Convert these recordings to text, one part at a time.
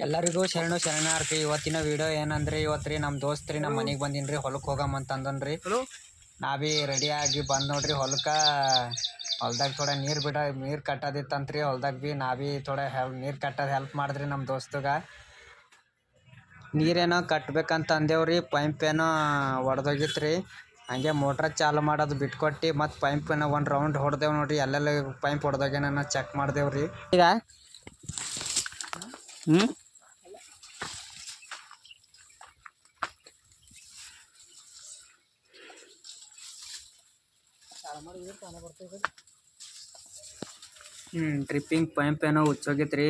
ಎಲ್ಲರಿಗೂ ಶರಣಾರ್ಥಿ. ಇವತ್ತಿನ ವಿಡಿಯೋ ಏನಂದ್ರೆ ಇವತ್ತು ನಮ್ಮ ದೋಸ್ತ್ರಿ ನಮ್ಮ ಮನೆಗೆ ಬಂದಿನ್ರಿ. ಹೊಲಕ್ಕೆ ಹೋಗಮ್ಮಂತ ಅಂದನ್ರಿ. ನಾ ಬಿ ರೆಡಿಯಾಗಿ ಬಂದು ನೋಡ್ರಿ. ಹೊಲ್ದಾಗ ಥೋಡೆ ನೀರು ಕಟ್ಟೋದಿತ್ತಂತ್ರಿ. ಹೊಲ್ದಾಗ ಬಿ ನಾ ಬಿ ಥೋಡೆ ನೀರು ಕಟ್ಟೋದು ಹೆಲ್ಪ್ ಮಾಡಿದ್ರಿ ನಮ್ಮ ದೋಸ್ತಗ. ನೀರೇನೋ ಕಟ್ಬೇಕಂತ ಅಂದೇವ್ರಿ. ಪೈಪ್ ಏನೋ ಒಡೆದೋಗಿತ್ರಿ. ಹಂಗೆ ಮೋಟ್ರ್ ಚಾಲು ಮಾಡೋದು ಬಿಟ್ಕೊಟ್ಟು ಮತ್ತು ಪೈಪನ್ನ ಒಂದು ರೌಂಡ್ ಹೊಡೆದೇವು ನೋಡ್ರಿ. ಎಲ್ಲೆಲ್ಲ ಪೈಪ್ ಹೊಡೆದೋಗ್ಯಾನ ಚೆಕ್ ಮಾಡ್ದೇವ್ರಿ. ಈಗ ಡ್ರಿಪ್ಪಿಂಗ್ ಪೈಪ್ ಏನೋ ಹುಚ್ಚೋಗಿತ್ರಿ.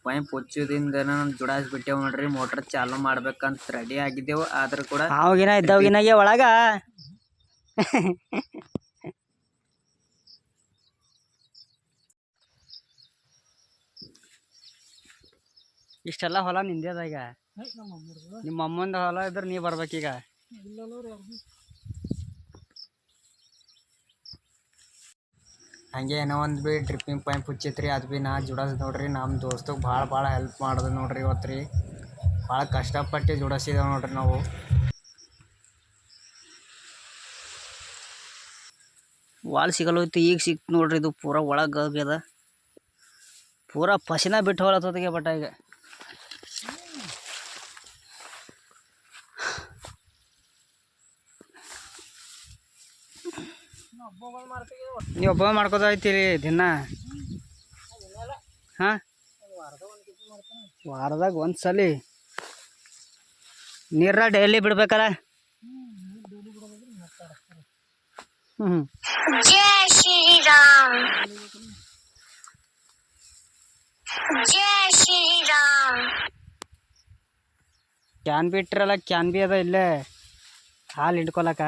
ಪೈಪ್ ಹುಚ್ಚೋದ್ರಿಂದ ಜುಡಾಯಿಸ್ಬಿಟ್ಟೇವು ನೋಡ್ರಿ. ಮೋಟ್ರ್ ಚಾಲು ಮಾಡ್ಬೇಕಂತ ರೆಡಿ ಆಗಿದ್ದೆವು. ಆದ್ರೂ ಕೂಡ ಅವಾಗಿನ ಇದ್ದವಾಗಿನಾಗೆ ಒಳಗ ಇಷ್ಟೆಲ್ಲ ಹೊಲ ನಿಂದೇದ. ಈಗ ನಿಮ್ಮ ಅಮ್ಮಂದ ಹೊಲ ಇದ್ರೆ ನೀ ಬರ್ಬೇಕೀಗ. ಹಂಗೆ ಏನೋ ಒಂದು ಬಿ ಡ್ರಿಪ್ಪಿಂಗ್ ಪೈಪ್ ಹುಚ್ಚಿತ್ರಿ. ಅದು ಬಿ ನಾ ಜುಡಾಸ್ ನೋಡ್ರಿ. ನಮ್ಮ ದೋಸ್ತಗೆ ಭಾಳ ಹೆಲ್ಪ್ ಮಾಡೋದು ನೋಡ್ರಿ. ಇವತ್ತು ರೀ ಭಾಳ ಕಷ್ಟಪಟ್ಟು ಜುಡಸಿದೇವೆ ನೋಡ್ರಿ ನಾವು. ವಾಲ್ ಸಿಗಲ್ಲೋಯ್ತು. ಈಗ ಸಿಕ್ತು ನೋಡ್ರಿ. ಇದು ಪೂರಾ ಒಳಗೆ ಆಗ್ಯದ. ಪೂರಾ ಪಸಿನ ಬಿಟ್ಟು ಹೊಳತೋದಿಗೆ. ಬಟ್ ಈಗ ನೀವು ಒಬ್ಬ ಮಾಡ್ಕೋದೈತಿರಿ ದಿನ. ಹಾಂ, ವಾರದಾಗ ಒಂದ್ಸಲ ನೀರ ಡೈಲಿ ಬಿಡ್ಬೇಕಲ್ಲ. ಜೈ ಶ್ರೀರಾಮ್, ಜೈ ಶ್ರೀರಾಮ್. ಕ್ಯಾನ್ ಬಿಟ್ರಲ್ಲ, ಕ್ಯಾನ್ ಬಿ ಅದ ಇಲ್ಲೇ ಹಾಲು ಹಿಡ್ಕೊಳಕ.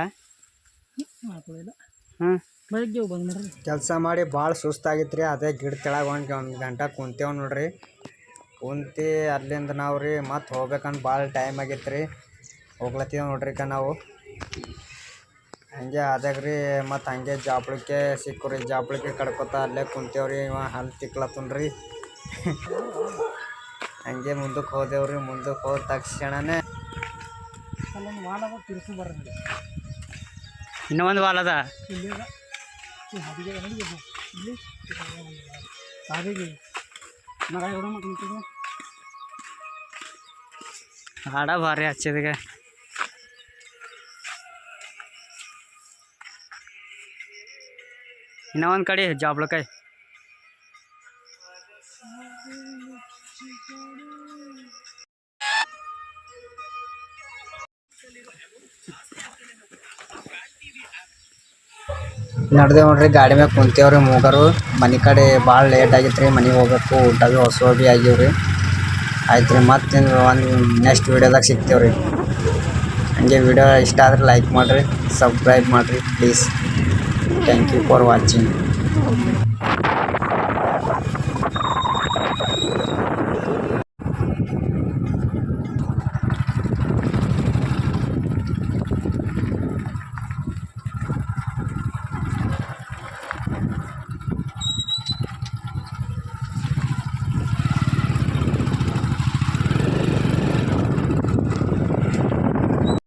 ಕೆಲಸ ಮಾಡಿ ಭಾಳ ಸುಸ್ತಾಗಿತ್ತು. ಅದೇ ಗಿಡ ಕೆಳಗೆ ಒಂದು ಗಂಟೆ ಕುಂತೇವು ನೋಡ್ರಿ. ಕುಂತು ಅಲ್ಲಿಂದ ನಾವು ರೀ ಮತ್ತೆ ಹೋಗ್ಬೇಕಂತ ಭಾಳ ಟೈಮ್ ಆಗಿತ್ತು ರೀ. ಹೋಗ್ಲತ್ತೀವಿ ನೋಡ್ರಿ. ನಾವು ಹಂಗೆ ಆದಾಗ್ರಿ ಮತ್ತು ಹಂಗೆ ಜಾಪ್ಳಕ್ಕೆ ಸಿಕ್ಕುರಿ. ಜಾಪ್ಳಕ್ಕೆ ಕಡ್ಕೊತ ಅಲ್ಲೇ ಕುಂತೇವ್ರಿ. ಇವ ಹಲ್ಲು ತಿಕ್ಲತ್ತನ್ರಿ. ಹಂಗೆ ಮುಂದಕ್ಕೆ ಹೋದೆವ್ರಿ. ಮುಂದಕ್ಕೆ ಹೋದ ತಕ್ಷಣನೇ ಇನ್ನೂ ಒಂದು ವಾಲ್ ಅದ. ಹಾಡ ಭಾರಿ ಹಚ್ಚಿದಿಗೆ. ಇನ್ನೂ ಒಂದು ಕಡೆ ಜಾಬ್ಳಕಾಯಿ. ನಡೆದೇ ನೋಡ್ರಿ. ಗಾಡಿ ಮ್ಯಾಗ ಕುಂತೇವ್ರಿ. ಮೂಗರು ಮನೆ ಕಡೆ ಭಾಳ ಲೇಟ್ ಆಗಿತ್ತು ರೀ. ಮನೆಗೆ ಹೋಗ್ಬೇಕು. ಊಟ ಭೀ ಹೊಸ ಭೀ ಆಗ್ಯವ್ರಿ. ಆಯ್ತು ರೀ. ಮತ್ತೆ ಒಂದು ನೆಕ್ಸ್ಟ್ ವೀಡಿಯೋದಾಗ ಸಿಗ್ತೇವ್ರಿ. ಹಂಗೆ ವಿಡಿಯೋ ಇಷ್ಟ ಆದ್ರೆ ಲೈಕ್ ಮಾಡಿರಿ, ಸಬ್ಸ್ಕ್ರೈಬ್ ಮಾಡಿರಿ please. Thank you for watching.